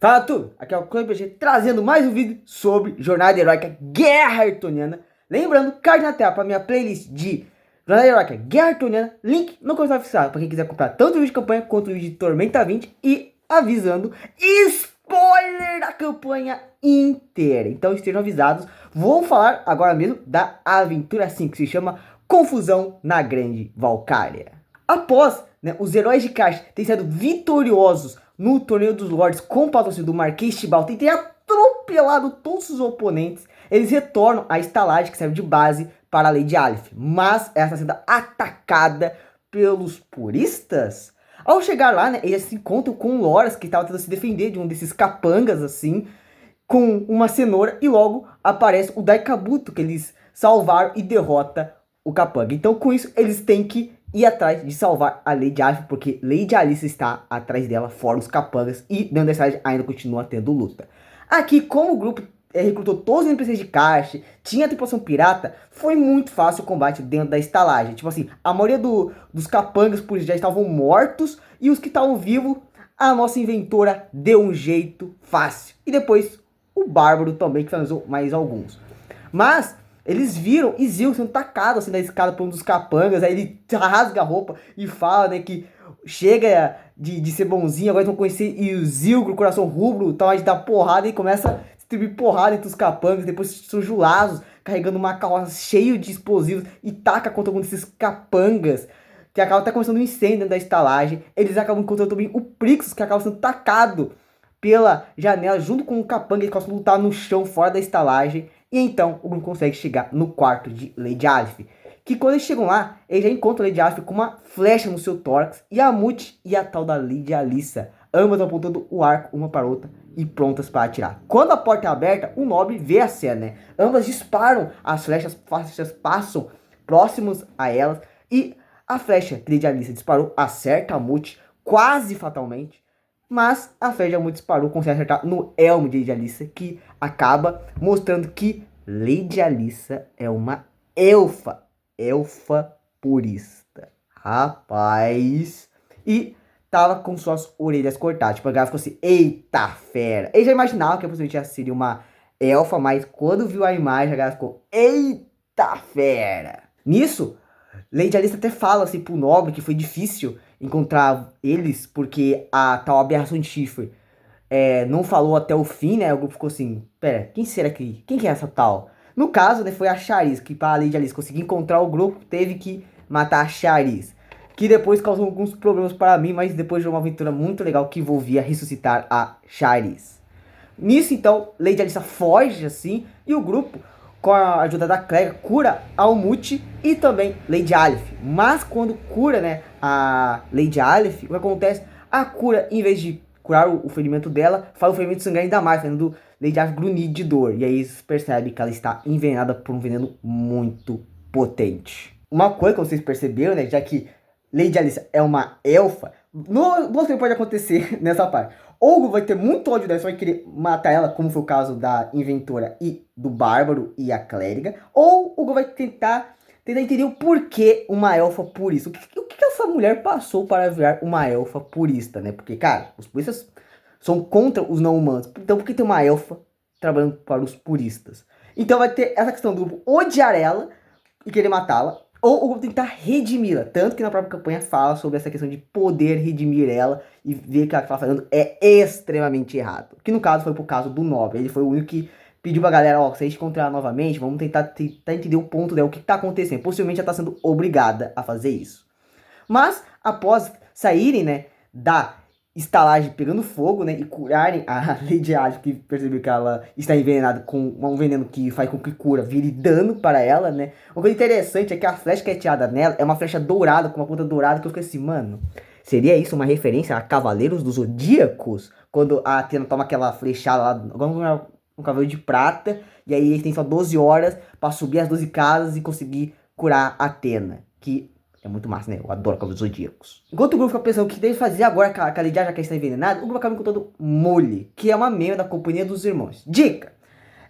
Fala tudo, aqui é o Clã PG trazendo mais um vídeo sobre Jornada Heróica Guerra Artoniana. Lembrando, card na tela para minha playlist de Jornada Heróica Guerra Artoniana, link no comentário fixado para quem quiser comprar tanto o vídeo de campanha quanto o vídeo de Tormenta 20 e avisando, spoiler da campanha inteira. Então estejam avisados, vou falar agora mesmo da aventura 5 que se chama Confusão na Grande Valcária. Após os heróis de Kart terem sido vitoriosos no Torneio dos Lords com o patrocínio do Marquês Tibalt, terem atropelado todos os oponentes, eles retornam à estalagem que serve de base para a Lady Aleph, mas ela está sendo atacada pelos puristas. Ao chegar lá, eles se encontram com o Loras, que estava tentando se defender de um desses capangas, assim, com uma cenoura, e logo aparece o Daikabuto, que eles salvaram e derrota o capanga. Então, com isso, eles têm que ir atrás de salvar a Lady Aleph, porque Lady Alice está atrás dela, fora os capangas, e dentro da cidade ainda continua tendo luta. Aqui, como o grupo recrutou todos os NPCs de caixa, tinha a tripulação pirata, foi muito fácil o combate dentro da estalagem. Tipo assim, a maioria dos capangas por já estavam mortos, e os que estavam vivos, a nossa inventora deu um jeito fácil. E depois, o Bárbaro também, que finalizou mais alguns. Mas eles viram Izil sendo tacado assim da escada por um dos capangas. Aí ele rasga a roupa e fala, né, que chega de ser bonzinho, agora eles vão conhecer Izil com o coração rubro, então a gente dá porrada e começa a distribuir porrada entre os capangas. Depois surge o Lazos carregando uma carroça cheia de explosivos e taca contra algum desses capangas, que acaba até começando um incêndio dentro da estalagem. Eles acabam encontrando também o Prixus, que acaba sendo tacado pela janela junto com o capanga. Eles começam a lutar no chão fora da estalagem. E então o grupo consegue chegar no quarto de Lady Aleph, que quando eles chegam lá, eles já encontram a Lady Aleph com uma flecha no seu tórax, e a Mute e a tal da Lady Alissa, ambas apontando o arco uma para outra e prontas para atirar. Quando a porta é aberta, o nobre vê a cena, né? Ambas disparam, as flechas passam próximos a elas, e a flecha que Lady Alissa disparou acerta a Mute quase fatalmente. Mas a flecha muito disparou, consegue acertar no elmo de Lady Alissa, que acaba mostrando que Lady Alissa é uma elfa purista. Rapaz. E tava com suas orelhas cortadas. Tipo, a galera ficou assim, eita fera. Ele já imaginava que a possivelmente seria uma elfa, mas quando viu a imagem, a galera ficou, eita fera. Nisso, Lady Alissa até fala assim pro nobre que foi difícil encontrar eles, porque a tal aberração de chifre não falou até o fim, né? O grupo ficou assim, pera, quem será que... Quem que é essa tal? No caso, né, foi a Charis, que para a Lady Alice conseguir encontrar o grupo, teve que matar a Charis, que depois causou alguns problemas para mim, mas depois de uma aventura muito legal que envolvia ressuscitar a Charis. Nisso, então, Lady Alissa foge, assim, e o grupo, com a ajuda da Clega, cura a Almute e também Lady Aleph. Mas quando cura, né, a Lady Aleph, o que acontece? A cura, em vez de curar o ferimento dela, faz o ferimento sangrar ainda mais, fazendo Lady Aleph grunhir de dor. E aí eles percebem que ela está envenenada por um veneno muito potente. Uma coisa que vocês perceberam, né, já que Lady Alissa é uma elfa, duas coisas podem acontecer nessa parte. Ou vai ter muito ódio dela, só vai querer matar ela, como foi o caso da inventora e do bárbaro e a clériga. Ou o Go vai tentar entender o porquê uma elfa purista. O que essa mulher passou para virar uma elfa purista, né? Porque, cara, os puristas são contra os não humanos. Então por que tem uma elfa trabalhando para os puristas? Então vai ter essa questão do grupo odiar ela e querer matá-la, ou o grupo tentar redimi-la. Tanto que na própria campanha fala sobre essa questão de poder redimir ela e ver que ela está fazendo é extremamente errado. Que no caso foi pro caso do nobre. Ele foi o único que pediu pra galera, ó, se a gente encontrar ela novamente, vamos tentar entender o ponto dela, o que tá acontecendo. Possivelmente ela tá sendo obrigada a fazer isso. Mas, após saírem, né, da estalagem pegando fogo, né, e curarem a Lady Aleph, que percebeu que ela está envenenada com um veneno que faz com que cura vire dano para ela, né. Uma coisa interessante é que a flecha que é atirada nela é uma flecha dourada, com uma ponta dourada, que eu fiquei assim, mano, seria isso uma referência a Cavaleiros dos Zodíacos? Quando a Athena toma aquela flechada lá, um cavaleiro de prata, e aí eles têm só 12 horas para subir as 12 casas e conseguir curar a Athena, que é muito massa, né? Eu adoro Cavaleiros Zodíacos. Enquanto o grupo fica pensando o que deve fazer agora que a Lady já que está envenenada, o grupo acaba encontrando Molly, que é uma membro da Companhia dos Irmãos. Dica!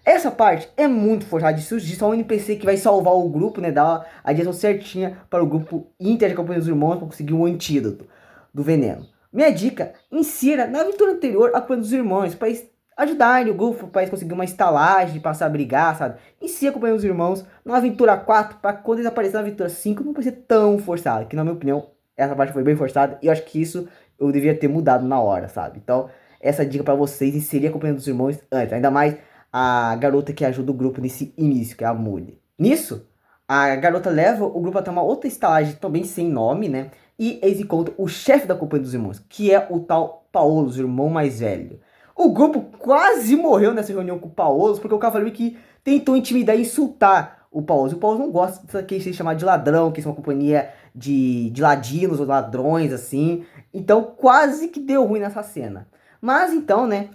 Essa parte é muito forçada de surgir só um NPC que vai salvar o grupo, né? Dar a direção certinha para o grupo Inter da Companhia dos Irmãos para conseguir um antídoto do veneno. minha dica, insira na aventura anterior a Companhia dos Irmãos, para ajudarem o grupo, para eles conseguirem uma estalagem, passar a brigar, sabe? Insira a Companhia dos Irmãos na aventura 4, para quando eles aparecerem na aventura 5, não vai ser tão forçado, que na minha opinião, essa parte foi bem forçada, e eu acho que isso eu devia ter mudado na hora, sabe? Então, essa dica para vocês, inserir a Companhia dos Irmãos antes, ainda mais a garota que ajuda o grupo nesse início, que é a Molly. Nisso, a garota leva o grupo até uma outra estalagem também sem nome, né? E eles encontram o chefe da Companhia dos Irmãos, que é o tal Paolo, o irmão mais velho. O grupo quase morreu nessa reunião com o Paolo, porque o cavaleiro que tentou intimidar e insultar o Paolo. O Paolo não gosta que seja chamado de ladrão, que é uma companhia de ladinos ou ladrões, assim. Então quase que deu ruim nessa cena. Mas então, né,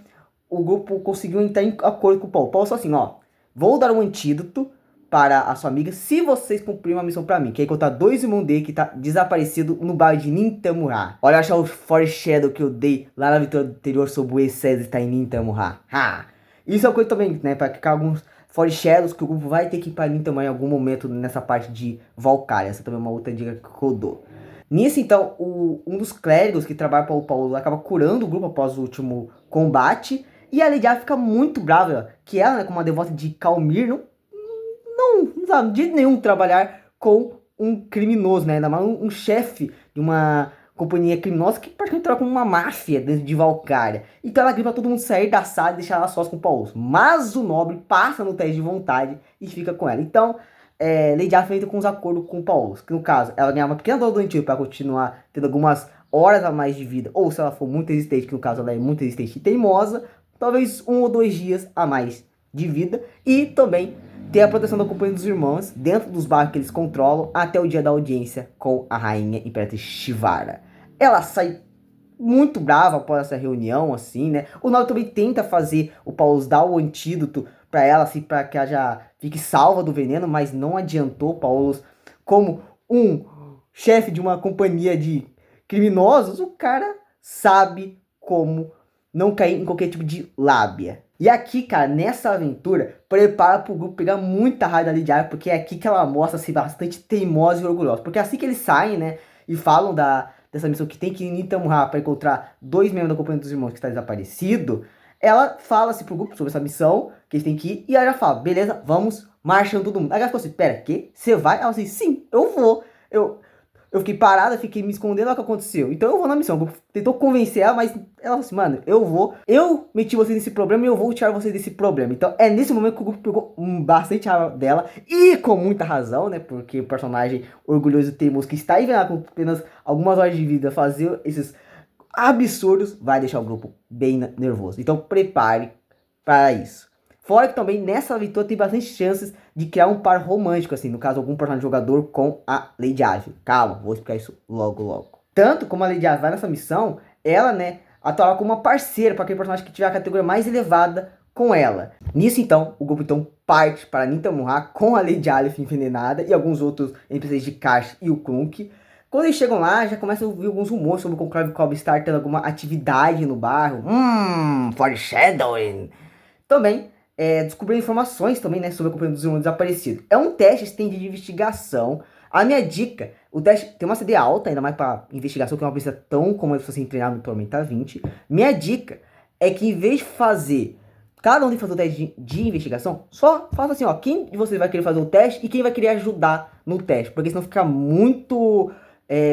o grupo conseguiu entrar em acordo com o Paolo. O Paolo só assim, ó, vou dar um antídoto para a sua amiga se vocês cumprirem uma missão pra mim, que é encontrar 2 irmãos dele que tá desaparecido no bairro de Nintamura. Olha, achar o foreshadow que eu dei lá na vitória anterior sobre o César estar em Nintamura. Ha! Isso é uma coisa também, né, para ficar alguns foreshadows que o grupo vai ter que ir pra Nintamura em algum momento nessa parte de Valkyria. Essa também é uma outra dica que eu dou. Nisso, então, um dos clérigos que trabalha para o Paulo acaba curando o grupo após o último combate. E a Lady Arthur fica muito brava, que ela, né, como uma devota de Calmir, não sabe de nenhum trabalhar com um criminoso, né? Ainda mais um chefe de uma companhia criminosa que praticamente trabalha com uma máfia dentro de Valkyria. Então ela grita pra todo mundo sair da sala e deixar ela sós com o Paulus. Mas o nobre passa no teste de vontade e fica com ela. Então, Lady Arthur entra com uns acordos com o Paulus. Que no caso, ela ganha uma pequena dose doentio para continuar tendo algumas horas a mais de vida. Ou se ela for muito resistente, que no caso ela é muito resistente e teimosa, talvez 1 ou 2 dias a mais de vida. E também ter a proteção da Companhia dos Irmãos dentro dos bairros que eles controlam até o dia da audiência com a rainha Imperatriz Shivara. Ela sai muito brava após essa reunião, assim, né? O Nobel também tenta fazer o Paulus dar o antídoto para ela, assim, para que ela já fique salva do veneno, mas não adiantou. Paulus, como um chefe de uma companhia de criminosos, o cara sabe como não cair em qualquer tipo de lábia. E aqui, cara, nessa aventura, prepara pro grupo pegar muita raiva da Lady Arthur, porque é aqui que ela mostra ser bastante teimosa e orgulhosa. Porque assim que eles saem, né, e falam dessa missão que tem que ir em Nintamura para encontrar 2 membros da Companhia dos Irmãos que está desaparecido, ela fala assim pro grupo sobre essa missão, que eles têm que ir, e ela já fala, beleza, vamos, marchando todo mundo. Aí ela ficou assim, pera, que? Você vai? Ela assim, sim, eu vou. Eu fiquei parada, fiquei me escondendo, olha o que aconteceu. Então eu vou na missão. Tentou convencer ela, mas ela falou assim, mano, eu vou. Eu meti vocês nesse problema e eu vou tirar vocês desse problema. Então é nesse momento que o grupo pegou bastante raiva dela. E com muita razão, né? Porque o personagem orgulhoso e teimoso que está aí com apenas algumas horas de vida fazer esses absurdos vai deixar o grupo bem nervoso. Então prepare para isso. Fora que também nessa aventura tem bastante chances de criar um par romântico, assim, no caso, algum personagem jogador com a Lady Arthur. Calma, vou explicar isso logo, logo. Tanto como a Lady Arthur vai nessa missão, ela, né, atuará como uma parceira para aquele personagem que tiver a categoria mais elevada com ela. Nisso, então, o grupo então parte para Nintamura com a Lady Arthur envenenada e alguns outros NPCs de Karsh e o Krunk. Quando eles chegam lá, já começam a ouvir alguns rumores sobre o Conclave Cobb estar tendo alguma atividade no bairro. Foreshadowing. Também descobrir informações também, né, sobre a Companhia dos Irmãos Desaparecidos. É um teste extendido de investigação. A minha dica, o teste tem uma CD alta, ainda mais para investigação, que não precisa tão como se fosse treinado no Tormenta 20. Minha dica é que em vez de fazer, cada um tem que fazer o teste de investigação, só faça assim, ó, quem de vocês vai querer fazer o teste e quem vai querer ajudar no teste, porque senão fica muito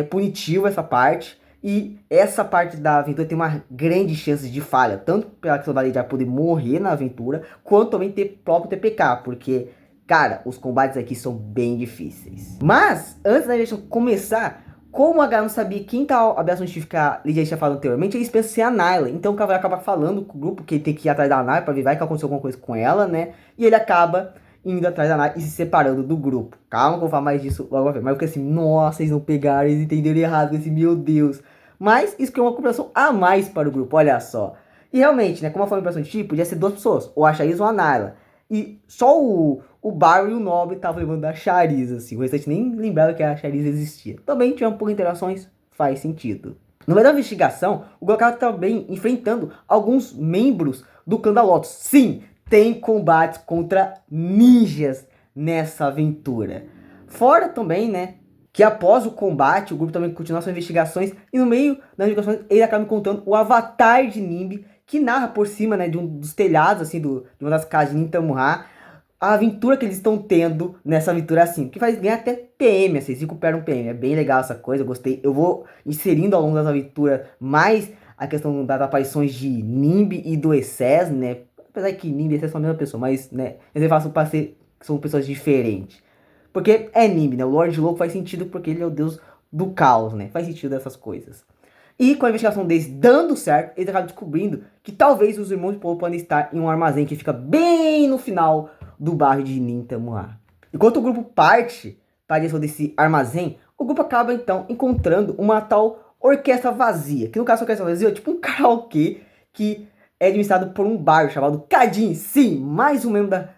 punitivo essa parte. E essa parte da aventura tem uma grande chance de falha, tanto pela questão da Lady Arthur poder morrer na aventura, quanto também ter próprio TPK, porque, cara, os combates aqui são bem difíceis. Mas, antes da gente começar, como a galera não sabia quem tá aberto que a Lydia tinha falado anteriormente, eles pensam ser a Nyla. Então o cavaleiro acaba falando com o grupo que ele tem que ir atrás da Nyla pra ver vai que aconteceu alguma coisa com ela, né? E ele acaba indo atrás da Nyla e se separando do grupo. Calma que eu vou falar mais disso logo a ver. Mas eu fiquei assim, nossa, eles não pegaram, eles entenderam errado. Esse meu Deus. Mas isso criou uma cooperação a mais para o grupo, olha só. E realmente, né, como a formação de tipo, podia ser 2 pessoas, ou a Chariz ou a Nyla. E só o Barry e o Nobre estavam levando a Chariz, assim. O restante nem lembrava que a Chariz existia. Também tinha um pouco de interações, faz sentido. No meio da investigação, o Gokaka também enfrentando alguns membros do clã da Lotus. Sim, tem combates contra ninjas nessa aventura. Fora também, né, que após o combate, o grupo também continua suas investigações, e no meio das investigações, ele acaba encontrando o avatar de Nimbi, que narra por cima, né, de um dos telhados, assim, de uma das casas de Nintamurra, a aventura que eles estão tendo nessa aventura, assim, que faz ganhar até PM, assim, eles recuperam PM, é bem legal essa coisa, eu gostei, eu vou inserindo ao longo das aventuras mais a questão das aparições de Nimbi e do Excess, né, apesar que Nimbi e Excess são a mesma pessoa, mas, né, eles façam pra ser, são pessoas diferentes. Porque é Nimbi, né? O Lorde Louco faz sentido porque ele é o deus do caos, né? Faz sentido essas coisas. E com a investigação deles dando certo, eles acabam descobrindo que talvez os irmãos de Paul podem estar em um armazém que fica bem no final do bairro de Nintamurra. Enquanto o grupo parte para a direção desse armazém, o grupo acaba então encontrando uma tal orquestra vazia. Que no caso a orquestra vazia é tipo um karaokê que é administrado por um bar chamado Cadin. Sim, mais um membro da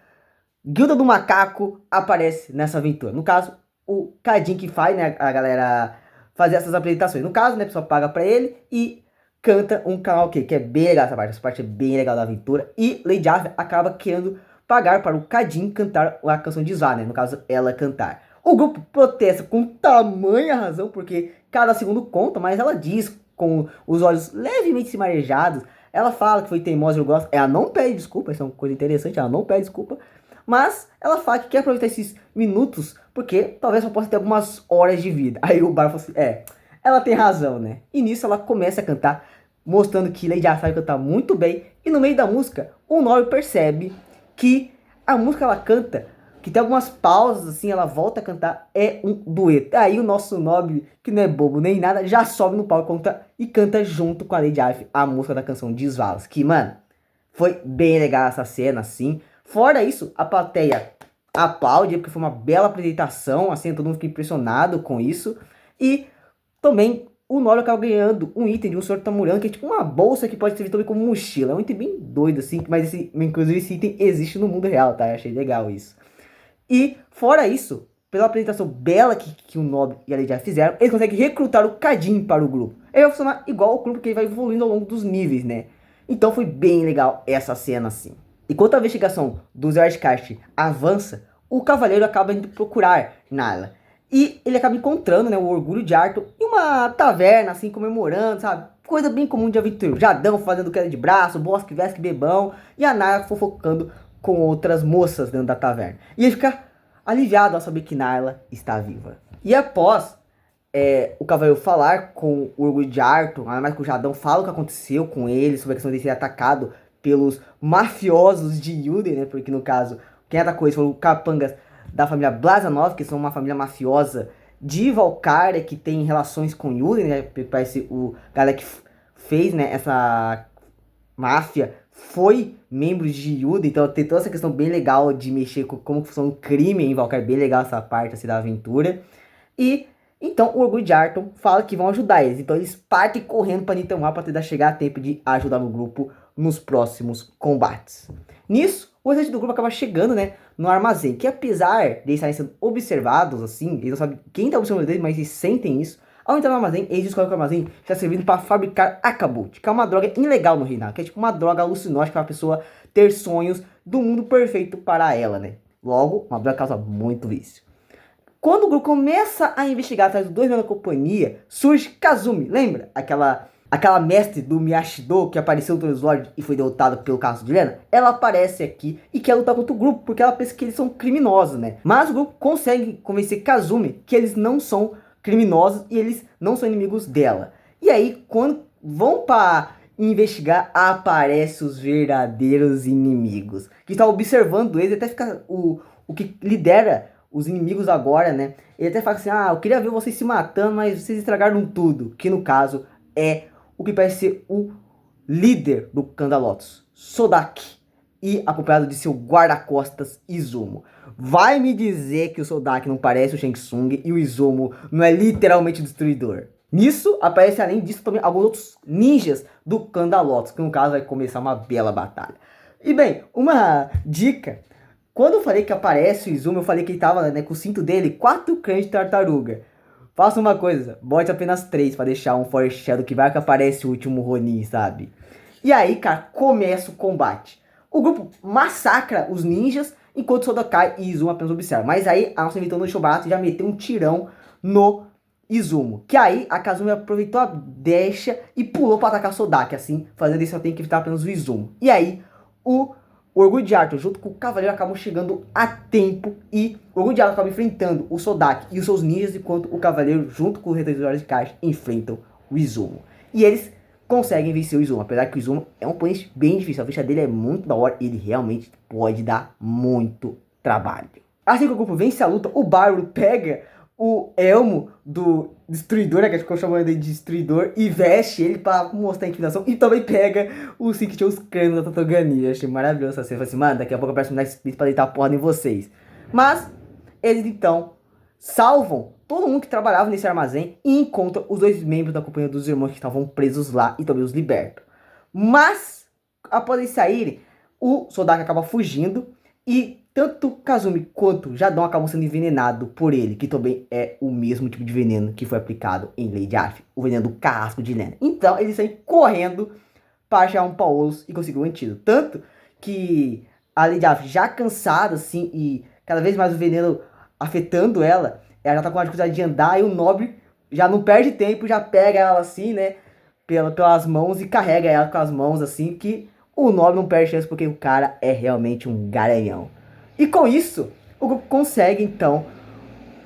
Guilda do Macaco aparece nessa aventura. No caso, o Cadin que faz, né, a galera fazer essas apresentações. No caso, né, a pessoa paga pra ele e canta um karaokê, que é bem legal essa parte. Essa parte é bem legal da aventura. E Lady Arthur acaba querendo pagar para o Cadin cantar a canção de Svá, né? No caso, ela cantar. O grupo protesta com tamanha razão, porque cada segundo conta, mas ela diz com os olhos levemente se marejados. Ela fala que foi teimosa e eu gosto. Ela não pede desculpa, isso é uma coisa interessante, ela não pede desculpa. Mas ela fala que quer aproveitar esses minutos, porque talvez ela possa ter algumas horas de vida. Aí o Bar fala assim, ela tem razão, né? E nisso ela começa a cantar, mostrando que Lady Arthur sabe cantar muito bem. E no meio da música, o Nori percebe que a música que ela canta, que tem algumas pausas, assim, ela volta a cantar, é um dueto. Aí o nosso Nobby, que não é bobo nem nada, já sobe no palco e canta junto com a Lady Arthur a música da canção de Svalas. Que, mano, foi bem legal essa cena, assim. Fora isso, a plateia aplaude, porque foi uma bela apresentação, assim, todo mundo fica impressionado com isso. E também o Nori acaba ganhando um item de um Sr. Tamurano, que é tipo uma bolsa que pode servir também como mochila. É um item bem doido, assim, mas inclusive esse item existe no mundo real, tá? Eu achei legal isso. E, fora isso, pela apresentação bela que o Nobby e a Lady fizeram, eles conseguem recrutar o Cadin para o grupo. Ele vai funcionar igual o grupo que ele vai evoluindo ao longo dos níveis, né? Então foi bem legal essa cena, assim. Enquanto a investigação do Zerdcast avança, o cavaleiro acaba indo procurar Nyla. E ele acaba encontrando, né, o orgulho de Arthur em uma taverna, assim, comemorando, sabe? Coisa bem comum de aventura. Jadão fazendo queda de braço, Bosque, Vesque, Bebão. E a Nyla fofocando com outras moças dentro da taverna. E ele fica aliviado ao saber que Nyla está viva. E após o cavaleiro falar com o orgulho de Arthur, ainda mais que o Jadão fala o que aconteceu com ele, sobre a questão de ser atacado pelos mafiosos de Yuden, né? Porque no caso, quem atacou eles foram capangas da família Blazanov, que são uma família mafiosa de Valkyria, que tem relações com Yuden, né? Parece o galera que fez, né, essa máfia foi membro de Yuden, então tem toda essa questão bem legal de mexer com como funciona o crime em Valkyria, bem legal essa parte assim, da aventura. E então o orgulho de Arthur fala que vão ajudar eles, então eles partem correndo para Nintamurra para tentar chegar a tempo de ajudar o grupo nos próximos combates. Nisso, o restante do grupo acaba chegando, né, no armazém, que apesar de eles estarem sendo observados, assim, eles não sabem quem está observando eles, mas eles sentem isso. Ao entrar no armazém, eles descobrem que o armazém está servindo para fabricar Akabut, que é uma droga ilegal no reinado, que é tipo uma droga alucinógena para a pessoa ter sonhos do mundo perfeito para ela, né. Logo, uma droga causa muito vício. Quando o grupo começa a investigar atrás dos dois membros da companhia, surge Kazumi, lembra? Aquela mestre do Miyashido que apareceu no Translord e foi derrotada pelo caso de Lena, ela aparece aqui e quer lutar contra o grupo, porque ela pensa que eles são criminosos, né? Mas o grupo consegue convencer Kazumi que eles não são criminosos e eles não são inimigos dela. E aí, quando vão para investigar, aparecem os verdadeiros inimigos, que estão observando eles, até fica o que lidera os inimigos agora, né? Ele até fala assim, eu queria ver vocês se matando, mas vocês estragaram tudo, que no caso é o que parece ser o líder do Candalotus, Sodaki, e acompanhado de seu guarda-costas, Izumo. Vai me dizer que o Sodaki não parece o Shang Tsung e o Izumo não é literalmente o destruidor. Nisso, aparece além disso também alguns outros ninjas do Candalotus, que no caso vai começar uma bela batalha. E bem, uma dica, quando eu falei que aparece o Izumo, eu falei que ele tava, né, com o cinto dele 4 crãs de tartaruga. Faça uma coisa, bote apenas 3 pra deixar um foreshadow que vai que aparece o último Ronin, sabe? E aí, cara, começa o combate. O grupo massacra os ninjas, enquanto Sodakai e Izumo apenas observam. Mas aí, a nossa invitão do Shobato já meteu um tirão no Izumo. Que aí a Kazumi aproveitou a deixa e pulou pra atacar Sodaki, assim, fazendo isso, eu tenho que evitar apenas o Izumo. E aí, o Orgulho de Arthur junto com o Cavaleiro acabam chegando a tempo e o Orgulho de Arthur acaba enfrentando o Sodaki e os seus ninjas, enquanto o Cavaleiro junto com o Redentor de Kaish enfrentam o Izumo. E eles conseguem vencer o Izumo, apesar que o Izumo é um oponente bem difícil, a ficha dele é muito da hora e ele realmente pode dar muito trabalho. Assim que o grupo vence a luta, o Bárbaro pega o elmo do Destruidor, né, que a gente ficou chamando ele de Destruidor, e veste ele pra mostrar a intimidação, e também pega o Cinque os crânios da Totogani. Eu achei maravilhoso essa cena. Eu falei assim, mano, daqui a pouco eu peço um Night Split pra deitar a porra em vocês. Mas, eles então salvam todo mundo que trabalhava nesse armazém e encontram os dois membros da companhia dos irmãos que estavam presos lá e também os libertam. Mas, após eles saírem, o Sodaki acaba fugindo e tanto Kazumi quanto Jadon acabam sendo envenenados por ele, que também é o mesmo tipo de veneno que foi aplicado em Lady Arf, o veneno do carrasco de Lena. Então eles saem correndo para achar um Paulus e conseguir o antídoto. Tanto que a Lady Arf, já cansada assim e cada vez mais o veneno afetando ela, ela já tá com a dificuldade de andar e o Nobre já não perde tempo, já pega ela assim, né, pelas mãos e carrega ela com as mãos assim, que o Nobre não perde chance porque o cara é realmente um garanhão. E com isso, o grupo consegue então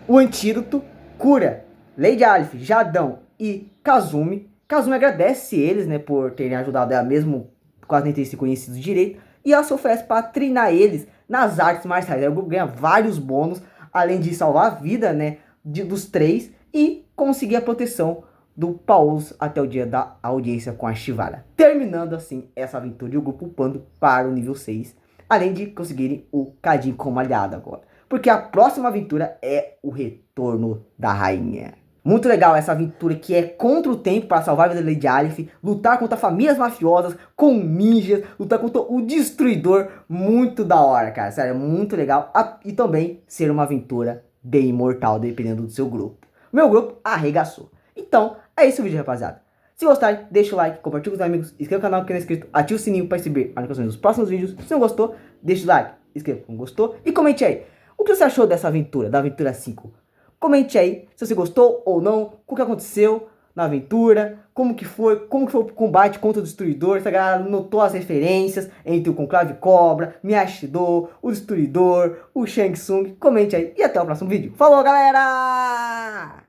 o antídoto, cura Lady Aleph, Jadão e Kazumi. Kazumi agradece eles, né, por terem ajudado ela mesmo, quase nem ter se conhecido direito. E ela se oferece para treinar eles nas artes marciais. Aí o grupo ganha vários bônus, além de salvar a vida, né, dos três e conseguir a proteção do Paulus até o dia da audiência com a Shivara. Terminando assim essa aventura e o grupo upando para o nível 6. Além de conseguirem o Kadin como aliado agora. Porque a próxima aventura é o Retorno da Rainha. Muito legal essa aventura que é contra o tempo para salvar a vida da Lady Aleph, lutar contra famílias mafiosas, com ninjas, lutar contra o Destruidor. Muito da hora, cara. Sério, muito legal. E também ser uma aventura bem imortal, dependendo do seu grupo. Meu grupo arregaçou. Então, é isso o vídeo, rapaziada. Se gostar, deixa o like, compartilha com os amigos, inscreva no canal que não é inscrito, ative o sininho para receber as notificações dos próximos vídeos. Se não gostou, deixa o like, inscreva como gostou e comente aí. O que você achou dessa aventura, da aventura 5? Comente aí se você gostou ou não, o que aconteceu na aventura, como que foi o combate contra o Destruidor, se a galera notou as referências entre o Conclave Cobra, Miyashido, o Destruidor, o Shang Tsung. Comente aí e até o próximo vídeo. Falou, galera!